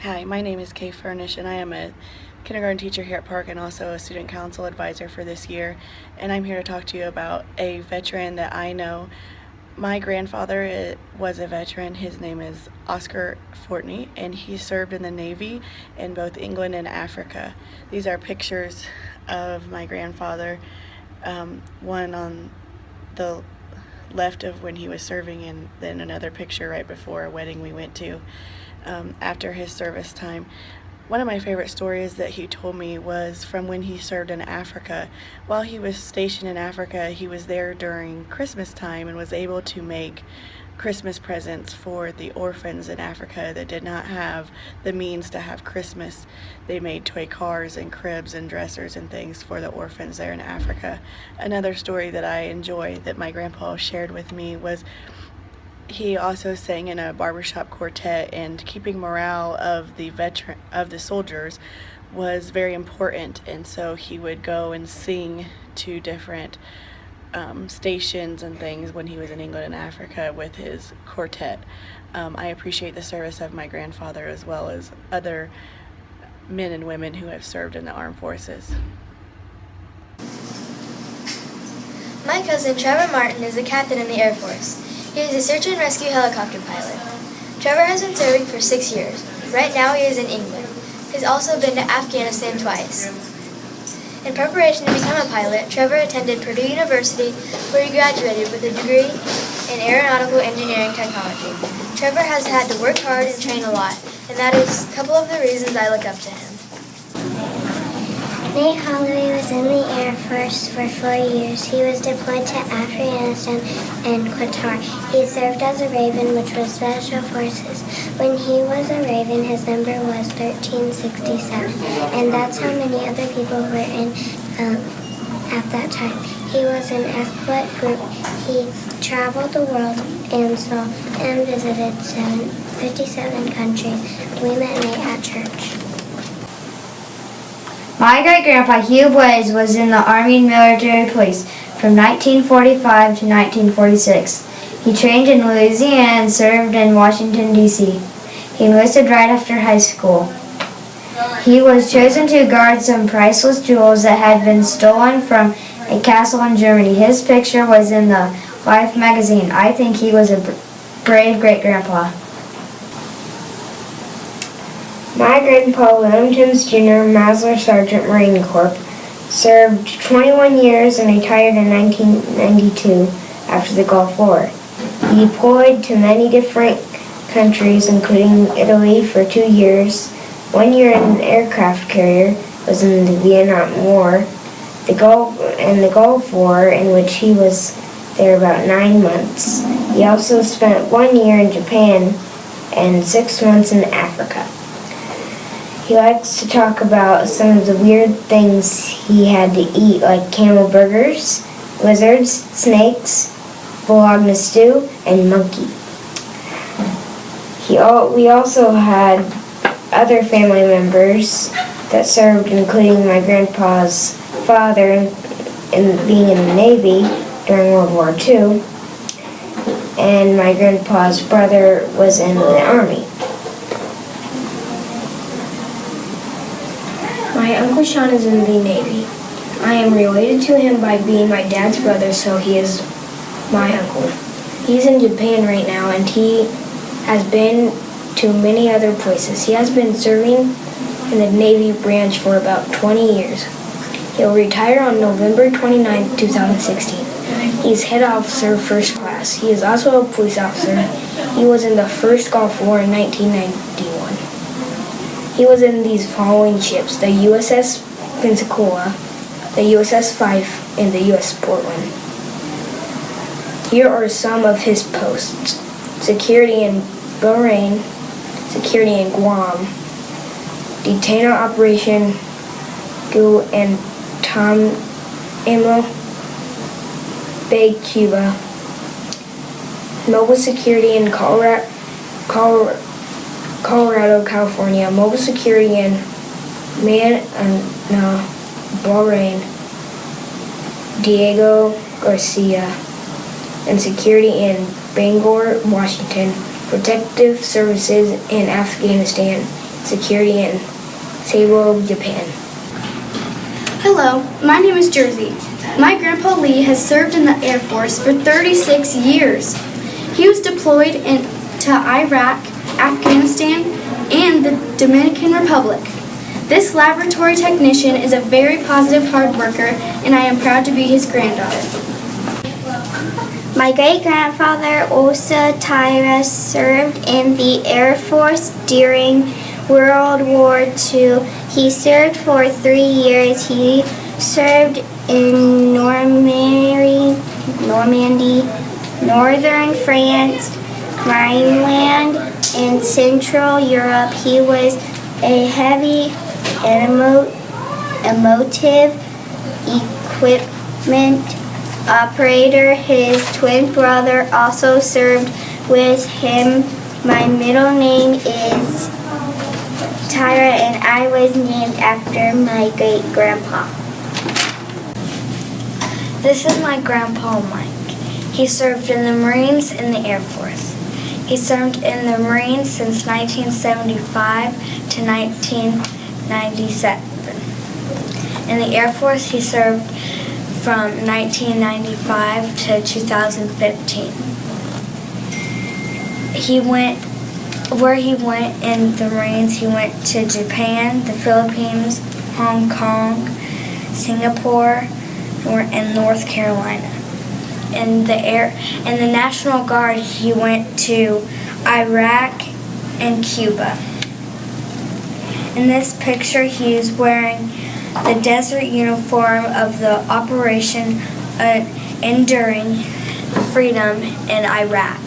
Hi, my name is Kay Furnish, and I am a kindergarten teacher here at Park and also a student council advisor for this year. And I'm here to talk to you about a veteran that I know. My grandfather was a veteran. His name is Oscar Fortney, and he served in the Navy in both England and Africa. These are pictures of my grandfather, one on the left of when he was serving, and then another picture right before a wedding we went to after his service time. One of my favorite stories that he told me was from when he served in Africa. While he was stationed in Africa, he was there during Christmas time and was able to make Christmas presents for the orphans in Africa that did not have the means to have Christmas. They made toy cars and cribs and dressers and things for the orphans there in Africa. Another story that I enjoy that my grandpa shared with me was he also sang in a barbershop quartet, and keeping morale of the soldiers was very important, and so he would go and sing to different stations and things when he was in England and Africa with his quartet. I appreciate the service of my grandfather as well as other men and women who have served in the armed forces. My cousin Trevor Martin is a captain in the Air Force. He is a search and rescue helicopter pilot. Trevor has been serving for 6 years. Right now he is in England. He's also been to Afghanistan twice. In preparation to become a pilot, Trevor attended Purdue University, where he graduated with a degree in aeronautical engineering technology. Trevor has had to work hard and train a lot, and that is a couple of the reasons I look up to him. Nate Holloway was in the Air Force for 4 years. He was deployed to Afghanistan and Qatar. He served as a Raven, which was Special Forces. When he was a Raven, his number was 1367, and that's how many other people were in at that time. He was an FBLET group. He traveled the world and saw and visited 57 countries. We met Nate at church. My great-grandpa Hugh Blaze was in the Army Military Police from 1945 to 1946. He trained in Louisiana and served in Washington, D.C. He enlisted right after high school. He was chosen to guard some priceless jewels that had been stolen from a castle in Germany. His picture was in the Life magazine. I think he was a brave great-grandpa. My grandpa, William Timms Jr., Master Sergeant, Marine Corps, served 21 years and retired in 1992 after the Gulf War. He deployed to many different countries, including Italy for 2 years, 1 year in an aircraft carrier, was in the Vietnam War, the Gulf War, in which he was there about 9 months. He also spent 1 year in Japan and 6 months in Africa. He likes to talk about some of the weird things he had to eat, like camel burgers, lizards, snakes, bologna stew, and monkey. We also had other family members that served, including my grandpa's father in being in the Navy during World War II, and my grandpa's brother was in the Army. My Uncle Sean is in the Navy. I am related to him by being my dad's brother, so he is my uncle. He's in Japan right now, and he has been to many other places. He has been serving in the Navy branch for about 20 years. He'll retire on November 29, 2016. He's head officer, first class. He is also a police officer. He was in the first Gulf War in 1991. He was in these following ships: the USS Pensacola, the USS Fife, and the USS Portland. Here are some of his posts: security in Bahrain, security in Guam, detainer operation Guantanamo Bay, Cuba, mobile security in Colorado, California, mobile security in Manila, Bahrain, Diego Garcia, and security in Bangor, Washington, protective services in Afghanistan, security in Seibu, Japan. Hello, my name is Jersey. My grandpa Lee has served in the Air Force for 36 years. He was deployed to Iraq, Afghanistan, and the Dominican Republic. This laboratory technician is a very positive hard worker, and I am proud to be his granddaughter. My great-grandfather, Osa Tyra, served in the Air Force during World War II. He served for 3 years. He served in Normandy, northern France, Rhineland, and Central Europe. He was a heavy and emotive equipment operator. His twin brother also served with him. My middle name is Tyra, and I was named after my great-grandpa. This is my grandpa Mike. He served in the Marines and the Air Force. He served in the Marines since 1975 to 1997. In the Air Force, he served from 1995 to 2015. Where he went in the Marines, he went to Japan, the Philippines, Hong Kong, Singapore, and North Carolina. In the National Guard, he went to Iraq and Cuba. In this picture, he is wearing the desert uniform of the Operation Enduring Freedom in Iraq.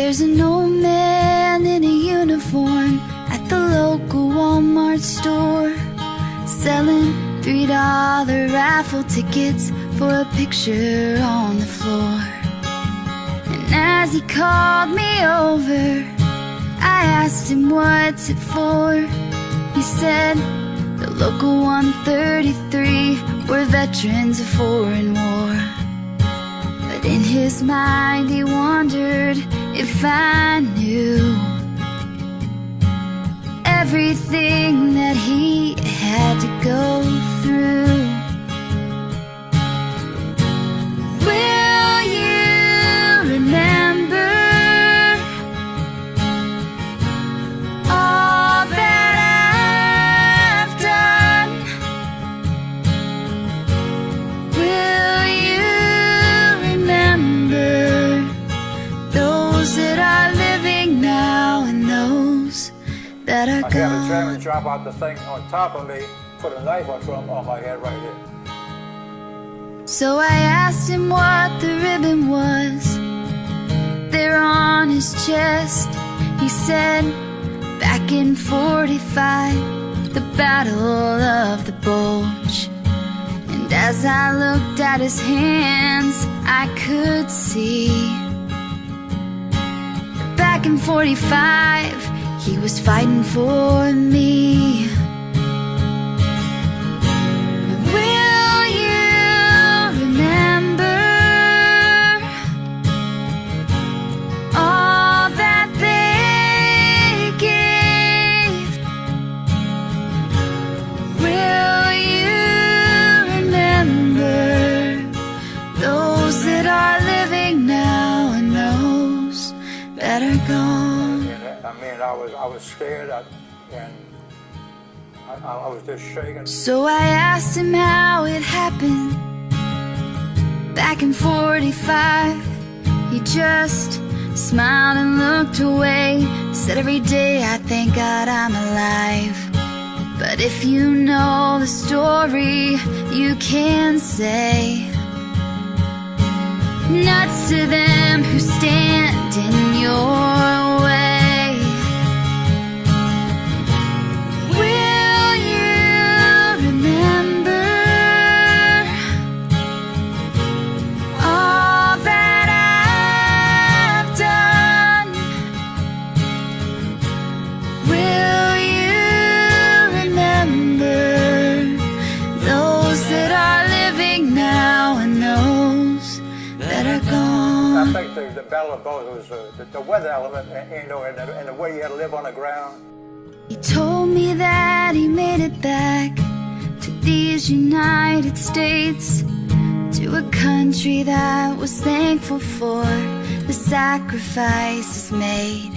There's an old man in a uniform at the local Walmart store, selling $3 raffle tickets for a picture on the floor. And as he called me over, I asked him what's it for. He said the local 133 were veterans of foreign war. But in his mind he wondered if I knew everything that he had to go through. Will you remember all that I've done? Will you remember those that are living now and those that are I had a gone? chairman drop out the thing on top of me, put a knife on my head right here. So I asked him what the ribbon was there on his chest. He said, back in 45, the Battle of the Bulge. And as I looked at his hands, I could see back in 45, he was fighting for me. Will you remember all that they gave? Will you remember those that are living now and those that are gone? I mean, I was scared, and I was just shaking. So I asked him how it happened back in 45. He just smiled and looked away, said every day I thank God I'm alive. But if you know the story, you can say nuts to them who stand in your way. Will you remember all that I've done? Will you remember those that are living now and those that are gone? I think the Battle of Bulge was the weather element, you know, and the way you had to live on the ground. He told me that he made it back to these United States, to a country that was thankful for the sacrifices made.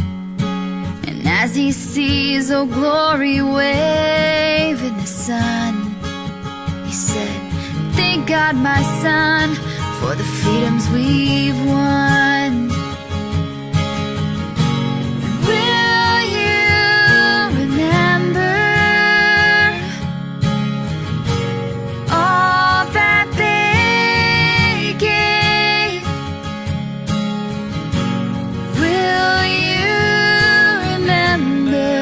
And as he sees Old Glory wave in the sun, he said, thank God, my son, for the freedoms we've won. Will you remember all that they gave? Will you remember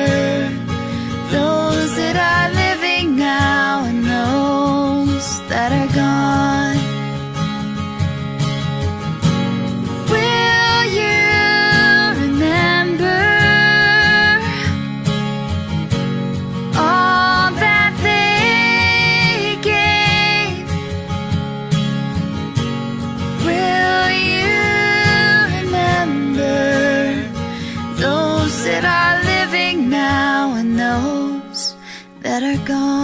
those that are living now and those that are gone? Will you remember all that they gave? Will you remember those that are living now and those that are gone?